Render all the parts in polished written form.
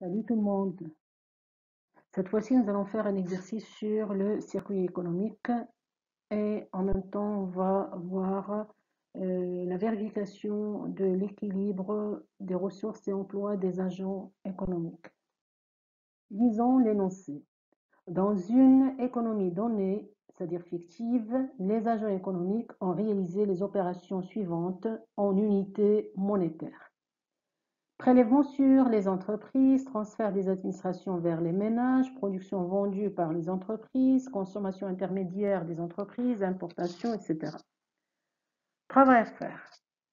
Salut tout le monde. Cette fois-ci, nous allons faire un exercice sur le circuit économique et en même temps, on va voir la vérification de l'équilibre des ressources et emplois des agents économiques. Lisons l'énoncé. Dans une économie donnée, c'est-à-dire fictive, les agents économiques ont réalisé les opérations suivantes en unités monétaires. Prélèvement sur les entreprises, transfert des administrations vers les ménages, production vendue par les entreprises, consommation intermédiaire des entreprises, importation, etc. Travail à faire.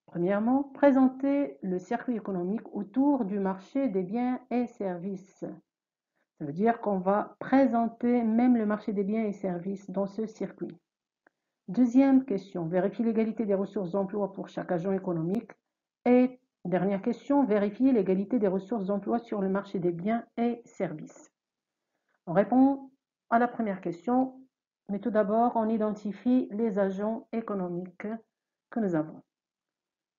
Premièrement, présenter le circuit économique autour du marché des biens et services. Ça veut dire qu'on va présenter même le marché des biens et services dans ce circuit. Deuxième question, vérifier l'égalité des ressources d'emploi pour chaque agent économique. Et dernière question, vérifier l'égalité des ressources d'emploi sur le marché des biens et services. On répond à la première question, mais tout d'abord, on identifie les agents économiques que nous avons.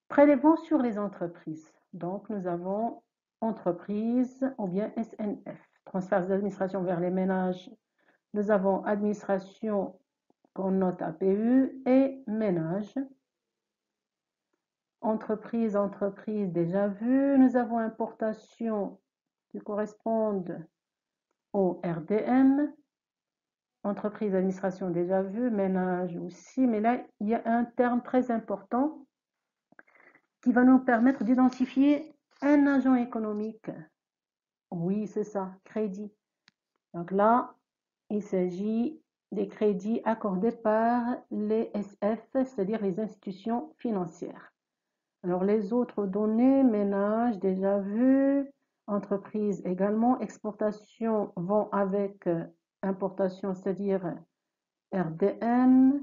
Prélèvement sur les entreprises. Donc, nous avons entreprise ou bien SNF. Transfert d'administration vers les ménages. Nous avons administration qu'on note APU et ménage. Entreprise déjà vu. Nous avons importation qui correspondent au RDM. Entreprise, administration déjà vu. Ménage aussi. Mais là, il y a un terme très important qui va nous permettre d'identifier un agent économique. Oui, c'est ça, crédit. Donc là, il s'agit des crédits accordés par les SF, c'est-à-dire les institutions financières. Alors les autres données, ménage déjà vu, entreprise également, exportation vont avec importation, c'est-à-dire RDM,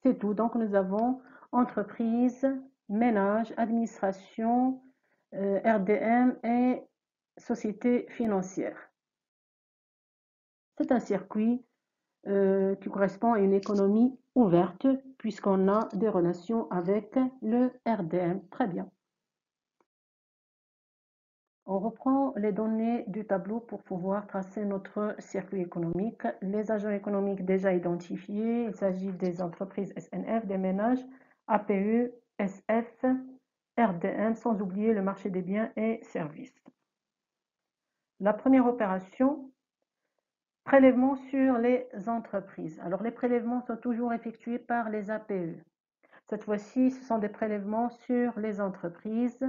c'est tout. Donc nous avons entreprise, ménage, administration, RDM et société financière. C'est un circuit qui correspond à une économie ouverte puisqu'on a des relations avec le RDM. Très bien. On reprend les données du tableau pour pouvoir tracer notre circuit économique. Les agents économiques déjà identifiés, il s'agit des entreprises SNF, des ménages, APE, SF, RDM, sans oublier le marché des biens et services. La première opération, prélèvement sur les entreprises. Alors les prélèvements sont toujours effectués par les APE. Cette fois-ci, ce sont des prélèvements sur les entreprises.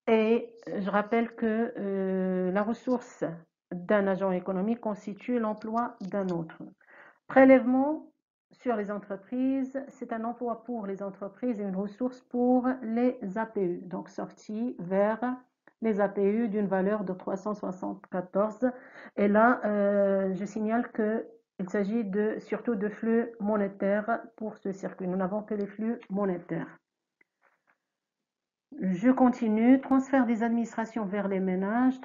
Et je rappelle que la ressource d'un agent économique constitue l'emploi d'un autre. Prélèvement sur les entreprises, c'est un emploi pour les entreprises et une ressource pour les APU. Donc sortie vers les APU d'une valeur de 374. Et là, je signale qu'il s'agit surtout de flux monétaires pour ce circuit. Nous n'avons que les flux monétaires. Je continue. Transfert des administrations vers les ménages.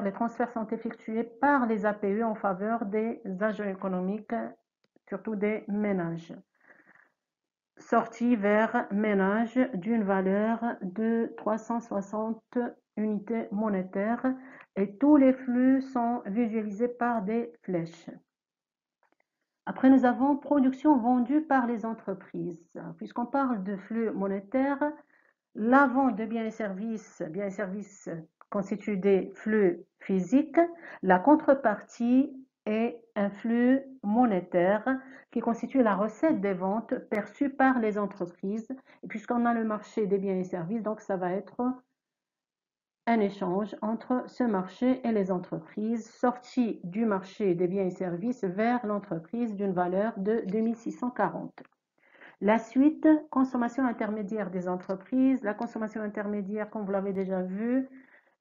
Les transferts sont effectués par les APE en faveur des agents économiques, surtout des ménages. Sortie vers ménages d'une valeur de 360 unités monétaires et tous les flux sont visualisés par des flèches. Après, nous avons production vendue par les entreprises. Puisqu'on parle de flux monétaires, la vente de biens et services constitue des flux physiques. La contrepartie est un flux monétaire qui constitue la recette des ventes perçues par les entreprises. Et puisqu'on a le marché des biens et services, donc ça va être un échange entre ce marché et les entreprises, sortie du marché des biens et services vers l'entreprise d'une valeur de 2640. La suite, consommation intermédiaire des entreprises. La consommation intermédiaire, comme vous l'avez déjà vu,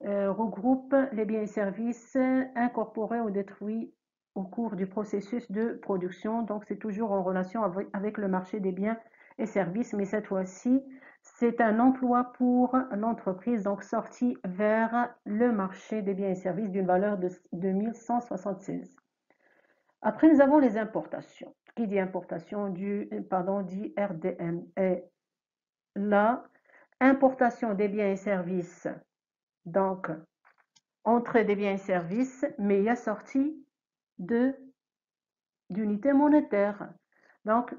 regroupe les biens et services incorporés ou détruits au cours du processus de production. Donc, c'est toujours en relation avec le marché des biens et services, mais cette fois-ci, c'est un emploi pour l'entreprise, donc sorti vers le marché des biens et services d'une valeur de 2176. Après, nous avons les importations. Qui dit importation dit RDM. Et là, importation des biens et services, donc entrée des biens et services, mais il y a sortie d'unités monétaires. Donc,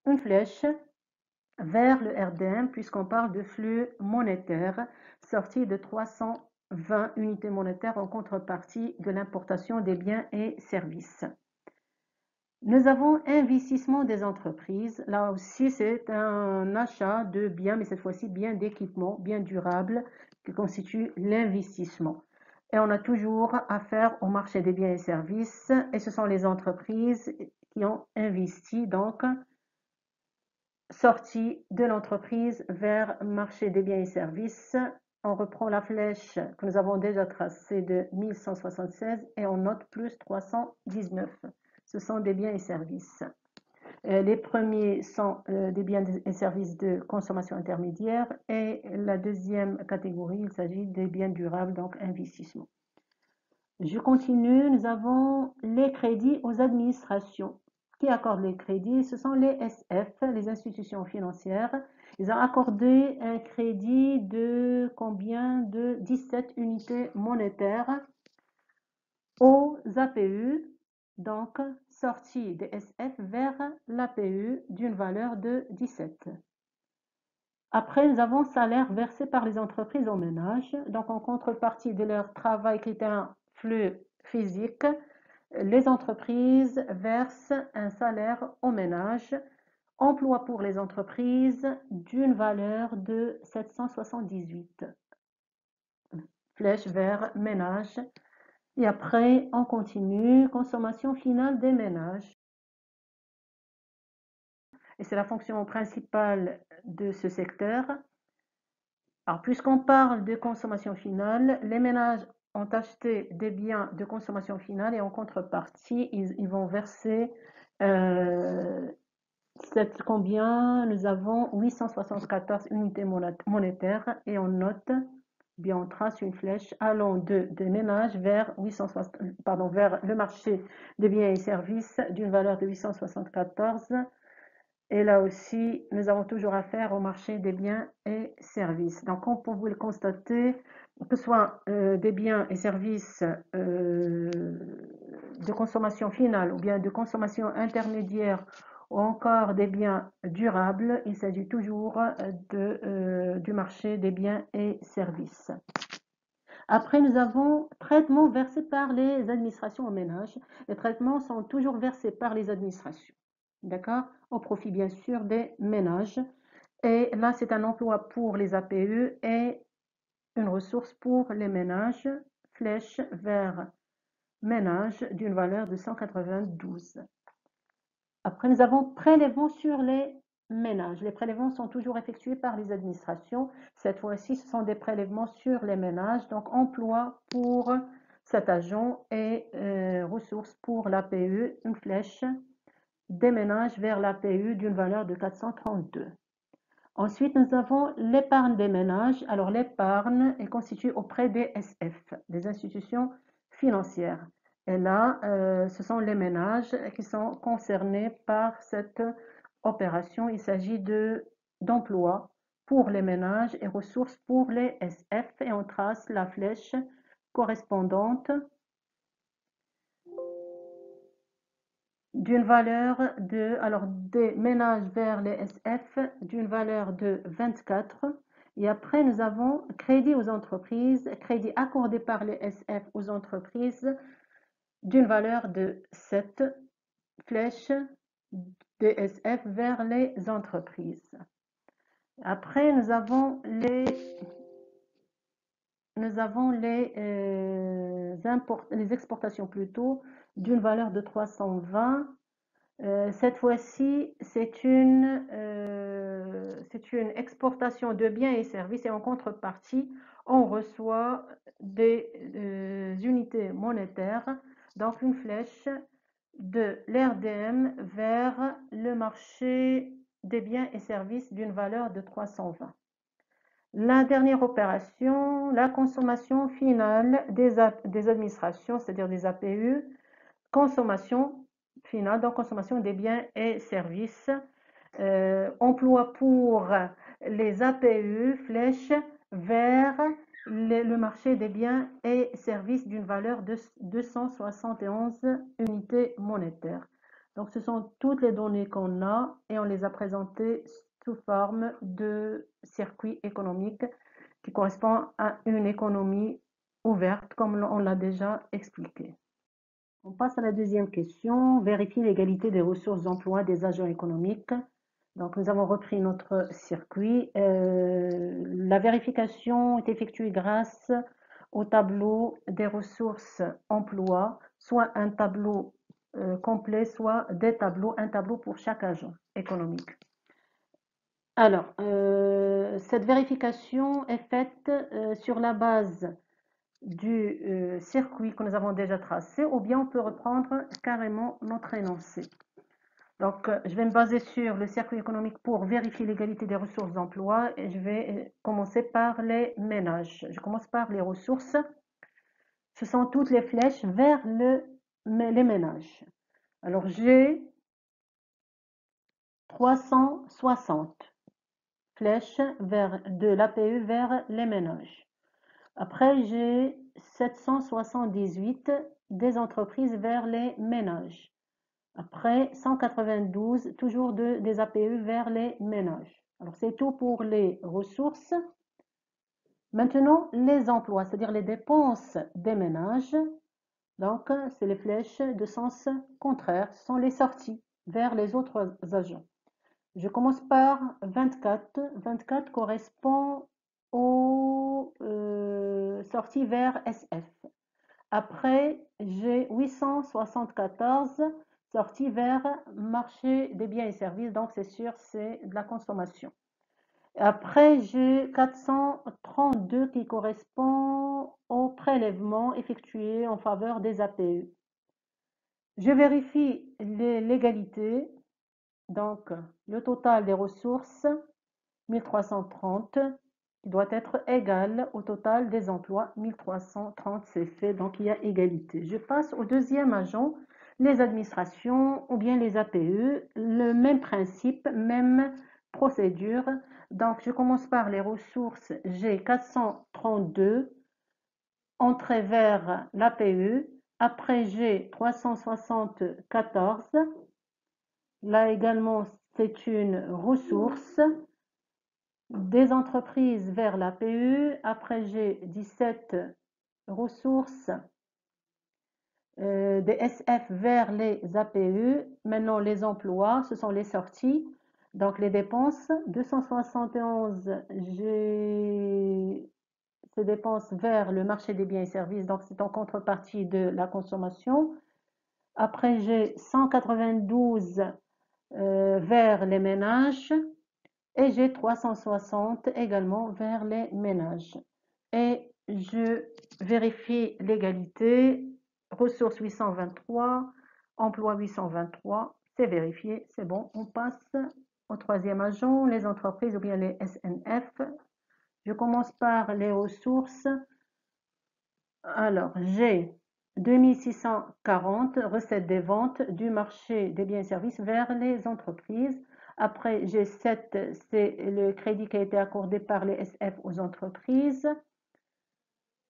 une flèche vers le RDM, puisqu'on parle de flux monétaire, sortie de 320 unités monétaires en contrepartie de l'importation des biens et services. Nous avons investissement des entreprises. Là aussi, c'est un achat de biens, mais cette fois-ci, biens d'équipement, biens durables, qui constituent l'investissement. Et on a toujours affaire au marché des biens et services, et ce sont les entreprises qui ont investi, donc sortie de l'entreprise vers marché des biens et services. On reprend la flèche que nous avons déjà tracée de 1176 et on note plus 319. Ce sont des biens et services. Les premiers sont des biens et services de consommation intermédiaire et la deuxième catégorie, il s'agit des biens durables, donc investissement. Je continue, nous avons les crédits aux administrations. Qui accordent les crédits? Ce sont les SF, les institutions financières. Ils ont accordé un crédit de combien? De 17 unités monétaires aux APU, donc sortie des SF vers l'APU d'une valeur de 17. Après, nous avons salaire versé par les entreprises aux ménages. Donc, en contrepartie de leur travail qui est un flux physique, les entreprises versent un salaire aux ménages. Emploi pour les entreprises d'une valeur de 778. Flèche vers ménages. Et après, on continue. Consommation finale des ménages. Et c'est la fonction principale de ce secteur. Alors, puisqu'on parle de consommation finale, les ménages ont acheté des biens de consommation finale et en contrepartie, ils vont verser combien? Nous avons 874 unités monétaires et on note, bien on trace une flèche allant des ménages vers, vers le marché des biens et services d'une valeur de 874. Et là aussi, nous avons toujours affaire au marché des biens et services. Donc, comme vous pouvez le constater, que ce soit des biens et services de consommation finale ou bien de consommation intermédiaire ou encore des biens durables, il s'agit toujours du marché des biens et services. Après, nous avons traitements versés par les administrations aux ménages. Les traitements sont toujours versés par les administrations. D'accord? Au profit bien sûr des ménages. Et là, c'est un emploi pour les APE et une ressource pour les ménages. Flèche vers ménage d'une valeur de 192. Après, nous avons prélèvements sur les ménages. Les prélèvements sont toujours effectués par les administrations. Cette fois-ci, ce sont des prélèvements sur les ménages. Donc, emploi pour cet agent et ressources pour l'APE, une flèche des ménages vers l'APU d'une valeur de 432. Ensuite, nous avons l'épargne des ménages. Alors, l'épargne est constituée auprès des SF, des institutions financières. Et là, ce sont les ménages qui sont concernés par cette opération. Il s'agit d'emplois pour les ménages et ressources pour les SF. Et on trace la flèche correspondante d'une valeur des ménages vers les SF d'une valeur de 24. Et après, nous avons crédit aux entreprises, crédit accordé par les SF aux entreprises d'une valeur de 7, flèche des SF vers les entreprises. Après, nous avons les exportations plutôt d'une valeur de 320. Cette fois-ci, c'est une exportation de biens et services et en contrepartie, on reçoit des unités monétaires, donc une flèche de l'RDM vers le marché des biens et services d'une valeur de 320. La dernière opération, la consommation finale des administrations, c'est-à-dire des APU, consommation finale, donc consommation des biens et services, emploi pour les APU, flèche vers le marché des biens et services d'une valeur de 271 unités monétaires. Donc, ce sont toutes les données qu'on a et on les a présentées sous forme de circuit économique qui correspond à une économie ouverte, comme on l'a déjà expliqué. On passe à la deuxième question. Vérifier l'égalité des ressources d'emploi des agents économiques. Donc, nous avons repris notre circuit. La vérification est effectuée grâce au tableau des ressources emploi, soit un tableau complet, soit des tableaux, un tableau pour chaque agent économique. Alors, cette vérification est faite sur la base du circuit que nous avons déjà tracé, ou bien on peut reprendre carrément notre énoncé. Donc, je vais me baser sur le circuit économique pour vérifier l'égalité des ressources d'emploi et je vais commencer par les ménages. Je commence par les ressources. Ce sont toutes les flèches vers les ménages. Alors, j'ai 360 flèches de l'APE vers les ménages. Après, j'ai 778 des entreprises vers les ménages. Après, 192, toujours des APE vers les ménages. Alors, c'est tout pour les ressources. Maintenant, les emplois, c'est-à-dire les dépenses des ménages. Donc, c'est les flèches de sens contraire. Ce sont les sorties vers les autres agents. Je commence par 24. 24 correspond aux sorties vers SF. Après, j'ai 874 sorties vers marché des biens et services, donc c'est sûr, c'est de la consommation. Après, j'ai 432 qui correspond au prélèvement effectué en faveur des APE. Je vérifie l'égalité, donc le total des ressources, 1330, qui doit être égal au total des emplois, 1330, c'est fait, donc il y a égalité. Je passe au deuxième agent, les administrations ou bien les APE, le même principe, même procédure. Donc je commence par les ressources, j'ai 432 entrées vers l'APE, après j'ai 374, là également c'est une ressource, des entreprises vers l'APE, après j'ai 17 ressources, des SF vers les APE, maintenant les emplois, ce sont les sorties, donc les dépenses, 271, j'ai ces dépenses vers le marché des biens et services, donc c'est en contrepartie de la consommation. Après j'ai 192 vers les ménages, et j'ai 360 également vers les ménages. Et je vérifie l'égalité, ressources 823, emploi 823, c'est vérifié, c'est bon. On passe au troisième agent, les entreprises ou bien les SNF. Je commence par les ressources. Alors, j'ai 2640 recettes des ventes du marché des biens et services vers les entreprises. Après, j'ai 7, c'est le crédit qui a été accordé par les SF aux entreprises.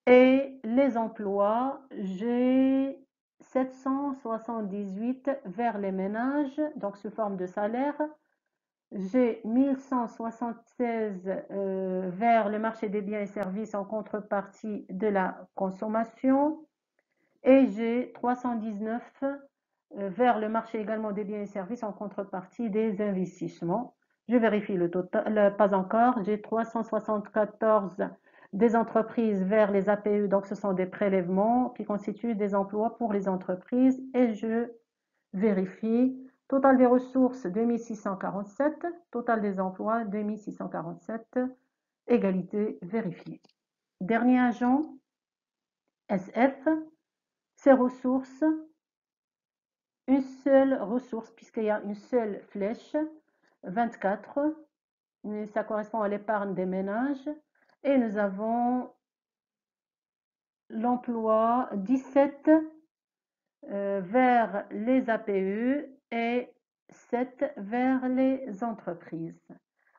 Et les emplois, j'ai 778 vers les ménages, donc sous forme de salaire. J'ai 1176 vers le marché des biens et services en contrepartie de la consommation. Et j'ai 319 vers le marché également des biens et services en contrepartie des investissements. Je vérifie le total, pas encore. J'ai 374 des entreprises vers les APE, donc ce sont des prélèvements qui constituent des emplois pour les entreprises. Et je vérifie. Total des ressources 2647, total des emplois 2647, égalité vérifiée. Dernier agent, SF, ces ressources, une seule ressource puisqu'il y a une seule flèche, 24, mais ça correspond à l'épargne des ménages. Et nous avons l'emploi 17 vers les APE et 7 vers les entreprises.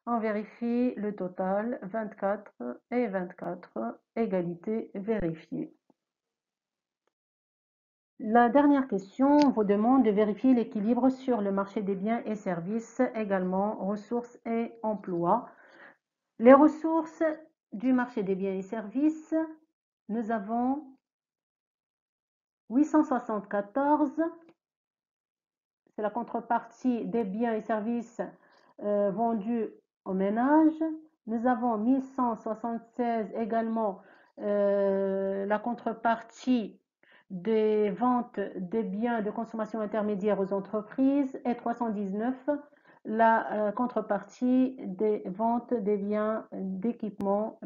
On vérifie le total, 24 et 24, égalité vérifiée. La dernière question vous demande de vérifier l'équilibre sur le marché des biens et services, également ressources et emplois. Les ressources du marché des biens et services, nous avons 874, c'est la contrepartie des biens et services vendus aux ménages. Nous avons 1176 également la contrepartie des ventes des biens de consommation intermédiaire aux entreprises et 319 la contrepartie des ventes des biens d'équipement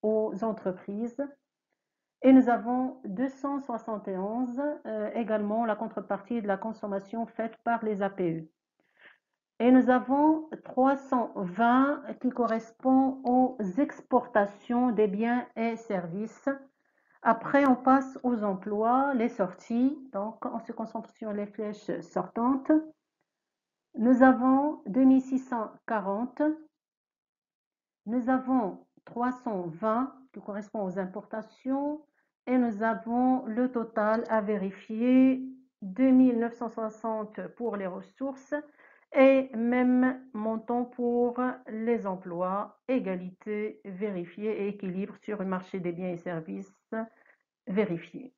aux entreprises. Et nous avons 271 également la contrepartie de la consommation faite par les APE. Et nous avons 320 qui correspond aux exportations des biens et services. Après, on passe aux emplois, les sorties. Donc, on se concentre sur les flèches sortantes. Nous avons 2640. Nous avons 320 qui correspond aux importations. Et nous avons le total à vérifier, 2960 pour les ressources et même montant pour les emplois, égalité vérifiée et équilibre sur le marché des biens et services vérifié.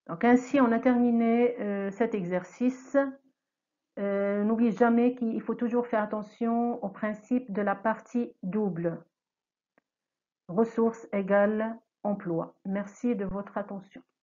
Donc ainsi, on a terminé cet exercice. N'oublie jamais qu'il faut toujours faire attention au principe de la partie double. Ressources égale emploi. Merci de votre attention.